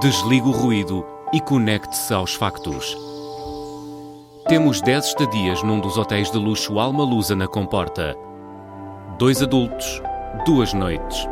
Desligue o ruído e conecte-se aos factos. Temos 10 estadias num dos hotéis de luxo Alma Lusa na Comporta. 2 adultos, 2 noites.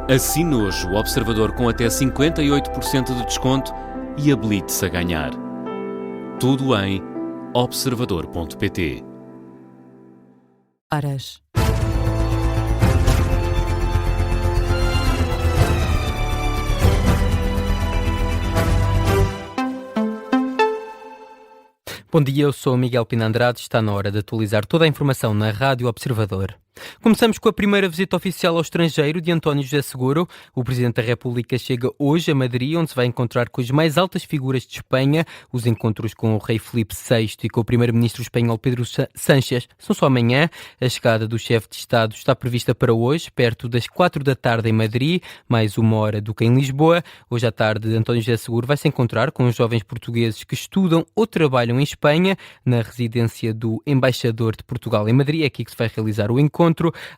Assine hoje o Observador com até 58% de desconto e habilite-se a ganhar. Tudo em observador.pt. Horas. Bom dia, eu sou Miguel Pina Andrade. Está na hora de atualizar toda a informação na Rádio Observador. Começamos com a primeira visita oficial ao estrangeiro de António José Seguro. O Presidente da República chega hoje a Madrid, onde se vai encontrar com as mais altas figuras de Espanha. Os encontros com o rei Filipe VI e com o primeiro-ministro espanhol Pedro Sánchez são só amanhã. A chegada do chefe de Estado está prevista para hoje, perto das 4 da tarde em Madrid, mais 1 hora do que em Lisboa. Hoje à tarde, António José Seguro vai se encontrar com os jovens portugueses que estudam ou trabalham em Espanha, na residência do embaixador de Portugal em Madrid. É aqui que se vai realizar o encontro.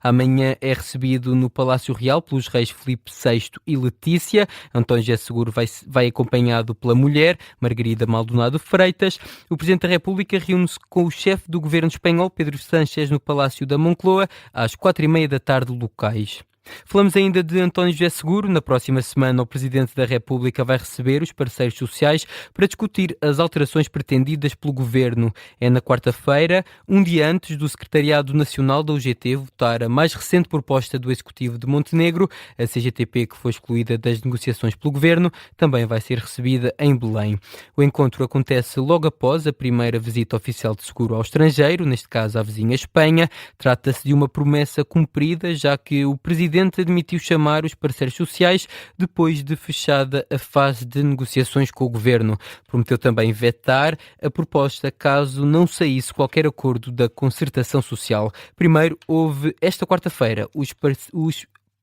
Amanhã é recebido no Palácio Real pelos reis Filipe VI e Letícia. António José Seguro vai acompanhado pela mulher, Margarida Maldonado Freitas. O Presidente da República reúne-se com o chefe do governo espanhol, Pedro Sánchez, no Palácio da Moncloa, às 4h30 da tarde locais. Falamos ainda de António José Seguro. Na próxima semana, o Presidente da República vai receber os parceiros sociais para discutir as alterações pretendidas pelo Governo. É na quarta-feira, um dia antes do Secretariado Nacional da UGT votar a mais recente proposta do Executivo de Montenegro. A CGTP, que foi excluída das negociações pelo Governo, também vai ser recebida em Belém. O encontro acontece logo após a primeira visita oficial de Seguro ao estrangeiro, neste caso à vizinha Espanha. Trata-se de uma promessa cumprida, já que o Presidente admitiu chamar os parceiros sociais depois de fechada a fase de negociações com o Governo. Prometeu também vetar a proposta caso não saísse qualquer acordo da concertação social. Primeiro, houve esta quarta-feira os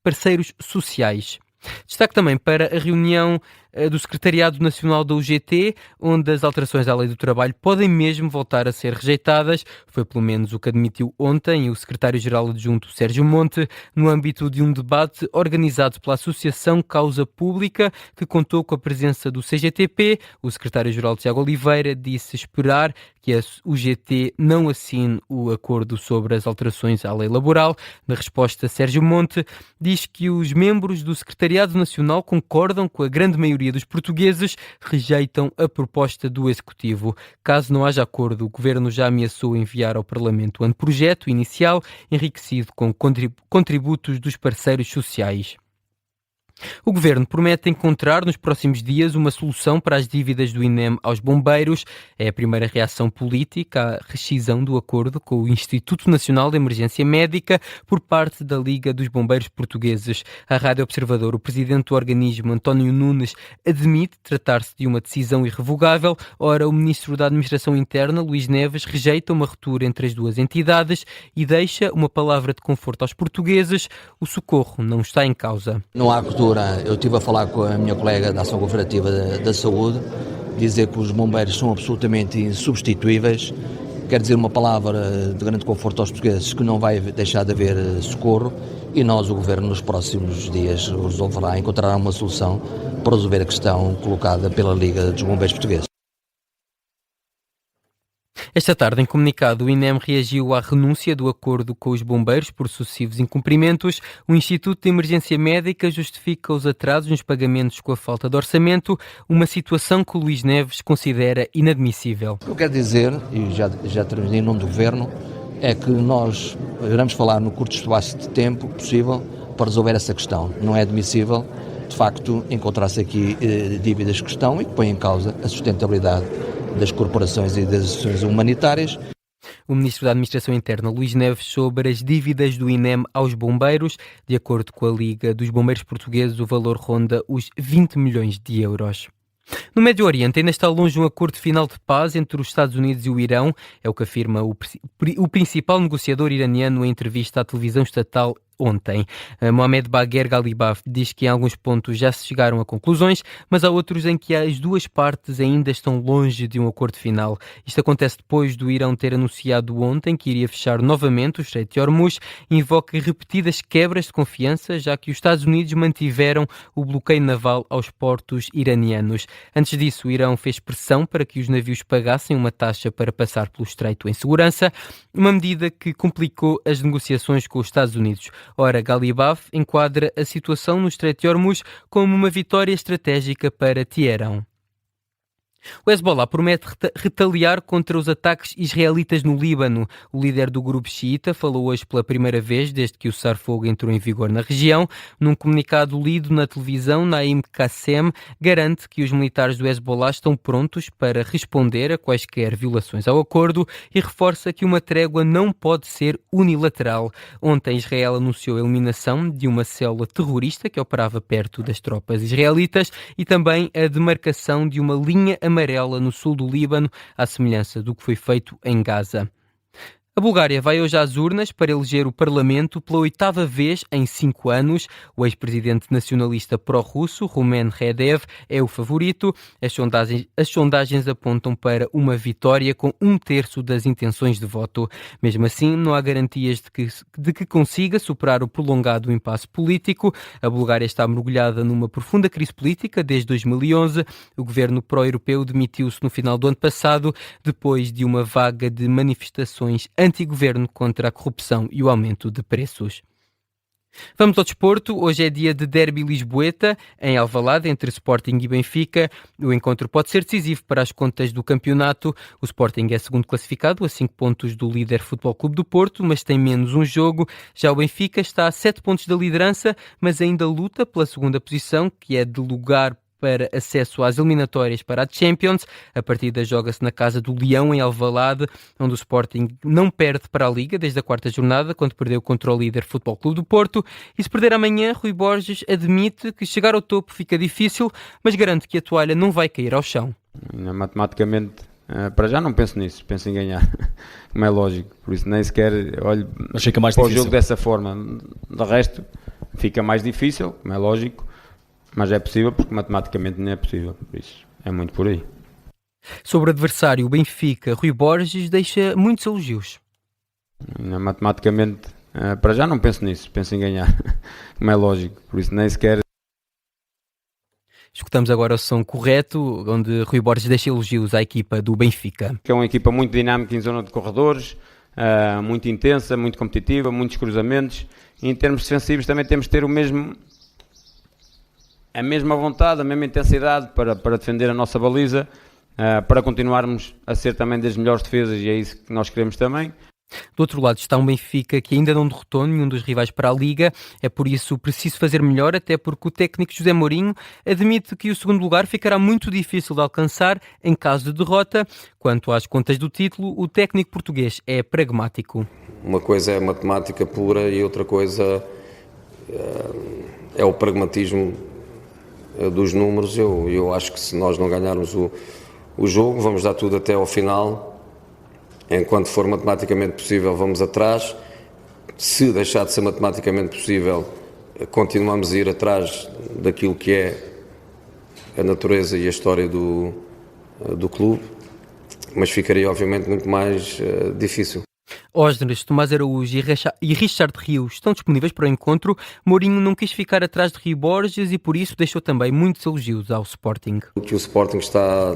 parceiros sociais. Destaque também para a reunião do Secretariado Nacional da UGT, onde as alterações à Lei do Trabalho podem mesmo voltar a ser rejeitadas. Foi pelo menos o que admitiu ontem o Secretário-Geral Adjunto Sérgio Monte, no âmbito de um debate organizado pela Associação Causa Pública, que contou com a presença do CGTP. O Secretário-Geral Tiago Oliveira disse esperar que a UGT não assine o acordo sobre as alterações à lei laboral. Na resposta, Sérgio Monte diz que os membros do Secretariado Nacional concordam com a grande maioria dos portugueses, rejeitam a proposta do Executivo. Caso não haja acordo, o Governo já ameaçou enviar ao Parlamento o anteprojeto inicial, enriquecido com contributos dos parceiros sociais. O Governo promete encontrar nos próximos dias uma solução para as dívidas do INEM aos bombeiros. É a primeira reação política à rescisão do acordo com o Instituto Nacional de Emergência Médica por parte da Liga dos Bombeiros Portugueses. À Rádio Observador, o presidente do organismo, António Nunes, admite tratar-se de uma decisão irrevogável. Ora, o ministro da Administração Interna, Luís Neves, rejeita uma ruptura entre as duas entidades e deixa uma palavra de conforto aos portugueses: o socorro não está em causa. Não há ruptura. Eu estive a falar com a minha colega da Ação Governativa da Saúde, dizer que os bombeiros são absolutamente insubstituíveis. Quer dizer uma palavra de grande conforto aos portugueses, que não vai deixar de haver socorro, e nós, o Governo, nos próximos dias resolverá, encontrará uma solução para resolver a questão colocada pela Liga dos Bombeiros Portugueses. Esta tarde, em comunicado, o INEM reagiu à renúncia do acordo com os bombeiros por sucessivos incumprimentos. O Instituto de Emergência Médica justifica os atrasos nos pagamentos com a falta de orçamento, uma situação que o Luís Neves considera inadmissível. O que eu quero dizer, e já terminei em nome do Governo, é que nós iremos falar no curto espaço de tempo possível para resolver essa questão. Não é admissível, de facto, encontrar-se aqui dívidas que estão e que põem em causa a sustentabilidade das corporações e das ações humanitárias. O Ministro da Administração Interna, Luís Neves, sobre as dívidas do INEM aos bombeiros. De acordo com a Liga dos Bombeiros Portugueses, o valor ronda os 20 milhões de euros. No Médio Oriente ainda está longe um acordo final de paz entre os Estados Unidos e o Irão. É o que afirma o principal negociador iraniano em entrevista à televisão estatal ontem. Mohamed Bagher Ghalibaf diz que em alguns pontos já se chegaram a conclusões, mas há outros em que as duas partes ainda estão longe de um acordo final. Isto acontece depois do Irão ter anunciado ontem que iria fechar novamente o Estreito de Hormuz e invoca repetidas quebras de confiança, já que os Estados Unidos mantiveram o bloqueio naval aos portos iranianos. Antes disso, o Irão fez pressão para que os navios pagassem uma taxa para passar pelo Estreito em segurança, uma medida que complicou as negociações com os Estados Unidos. Ora, Ghalibaf enquadra a situação no Estreito de Hormuz como uma vitória estratégica para Teherão. O Hezbollah promete retaliar contra os ataques israelitas no Líbano. O líder do grupo xiita falou hoje pela primeira vez desde que o cessar-fogo entrou em vigor na região. Num comunicado lido na televisão, Naim Qassem garante que os militares do Hezbollah estão prontos para responder a quaisquer violações ao acordo e reforça que uma trégua não pode ser unilateral. Ontem, Israel anunciou a eliminação de uma célula terrorista que operava perto das tropas israelitas e também a demarcação de uma linha amarela no sul do Líbano, à semelhança do que foi feito em Gaza. A Bulgária vai hoje às urnas para eleger o Parlamento pela 8ª vez em 5 anos. O ex-presidente nacionalista pró-russo, Rumen Radev, é o favorito. As sondagens apontam para uma vitória com 1/3 das intenções de voto. Mesmo assim, não há garantias de que consiga superar o prolongado impasse político. A Bulgária está mergulhada numa profunda crise política desde 2011. O governo pró-europeu demitiu-se no final do ano passado, depois de uma vaga de manifestações anti-governo contra a corrupção e o aumento de preços. Vamos ao desporto. Hoje é dia de derby lisboeta, em Alvalade, entre Sporting e Benfica. O encontro pode ser decisivo para as contas do campeonato. O Sporting é segundo classificado, a 5 pontos do líder Futebol Clube do Porto, mas tem menos um jogo. Já o Benfica está a 7 pontos da liderança, mas ainda luta pela segunda posição, que é de lugar para acesso às eliminatórias para a Champions. A partida joga-se na casa do Leão, em Alvalade, onde o Sporting não perde para a Liga desde a 4ª jornada, quando perdeu contra o líder Futebol Clube do Porto. E se perder amanhã, Rui Borges admite que chegar ao topo fica difícil, mas garante que a toalha não vai cair ao chão. Matematicamente, para já não penso nisso, penso em ganhar, como é lógico, por isso nem sequer olho para o jogo dessa forma. De resto, fica mais difícil, como é lógico, mas é possível porque matematicamente não é possível, por isso é muito por aí. Sobre o adversário, o Benfica, Rui Borges deixa muitos elogios. Matematicamente, para já não penso nisso, penso em ganhar, como é lógico, por isso nem sequer. Escutamos agora o som correto, onde Rui Borges deixa elogios à equipa do Benfica. É uma equipa muito dinâmica em zona de corredores, muito intensa, muito competitiva, muitos cruzamentos. E em termos defensivos também temos de ter a mesma vontade, a mesma intensidade para defender a nossa baliza, para continuarmos a ser também das melhores defesas, e é isso que nós queremos também. Do outro lado está um Benfica que ainda não derrotou nenhum dos rivais para a Liga, é por isso preciso fazer melhor, até porque o técnico José Mourinho admite que o segundo lugar ficará muito difícil de alcançar em caso de derrota. Quanto às contas do título, o técnico português é pragmático. Uma coisa é a matemática pura e outra coisa é o pragmatismo dos números. Eu acho que se nós não ganharmos o jogo, vamos dar tudo até ao final. Enquanto for matematicamente possível, vamos atrás. Se deixar de ser matematicamente possível, continuamos a ir atrás daquilo que é a natureza e a história do clube, mas ficaria obviamente muito mais difícil. Osnes, Tomás Araújo e Richard Rios estão disponíveis para o encontro. Mourinho não quis ficar atrás de Rui Borges e por isso deixou também muitos elogios ao Sporting. Que o Sporting está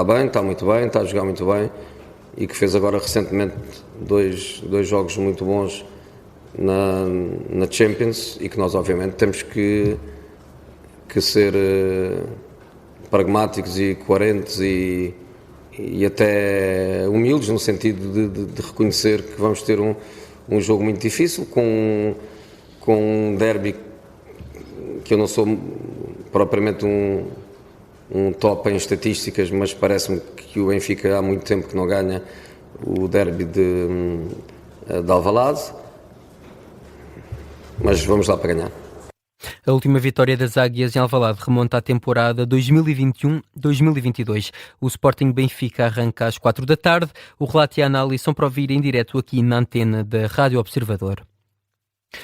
bem, está muito bem, está a jogar muito bem e que fez agora recentemente dois jogos muito bons na Champions e que nós obviamente temos que ser pragmáticos e coerentes e até humildes no sentido de reconhecer que vamos ter um jogo muito difícil, com um derby que eu não sou propriamente um top em estatísticas, mas parece-me que o Benfica há muito tempo que não ganha o derby de Alvalade, mas vamos lá para ganhar. A última vitória das Águias em Alvalade remonta à temporada 2021-2022. O Sporting Benfica arranca às 4 da tarde. O relato e a análise são para ouvir em direto aqui na antena da Rádio Observador.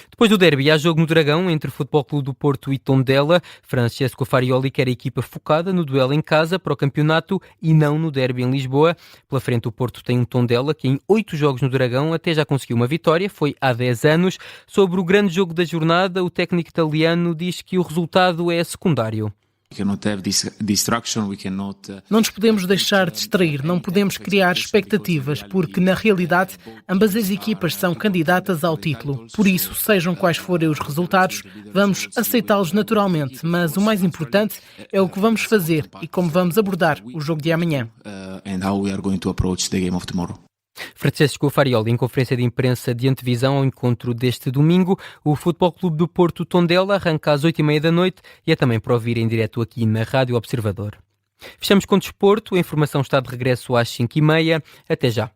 Depois do derby, há jogo no Dragão entre o Futebol Clube do Porto e Tondela. Francesco Farioli quer a equipa focada no duelo em casa para o campeonato e não no derby em Lisboa. Pela frente, o Porto tem um Tondela que em 8 jogos no Dragão até já conseguiu uma vitória, foi há 10 anos. Sobre o grande jogo da jornada, o técnico italiano diz que o resultado é secundário. Não nos podemos deixar distrair, não podemos criar expectativas, porque na realidade ambas as equipas são candidatas ao título. Por isso, sejam quais forem os resultados, vamos aceitá-los naturalmente, mas o mais importante é o que vamos fazer e como vamos abordar o jogo de amanhã. Francesco Farioli, em conferência de imprensa de antevisão ao encontro deste domingo. O Futebol Clube do Porto Tondela arranca às 20h30 da noite e é também para ouvir em direto aqui na Rádio Observador. Fechamos com desporto, a informação está de regresso às 5h30. Até já.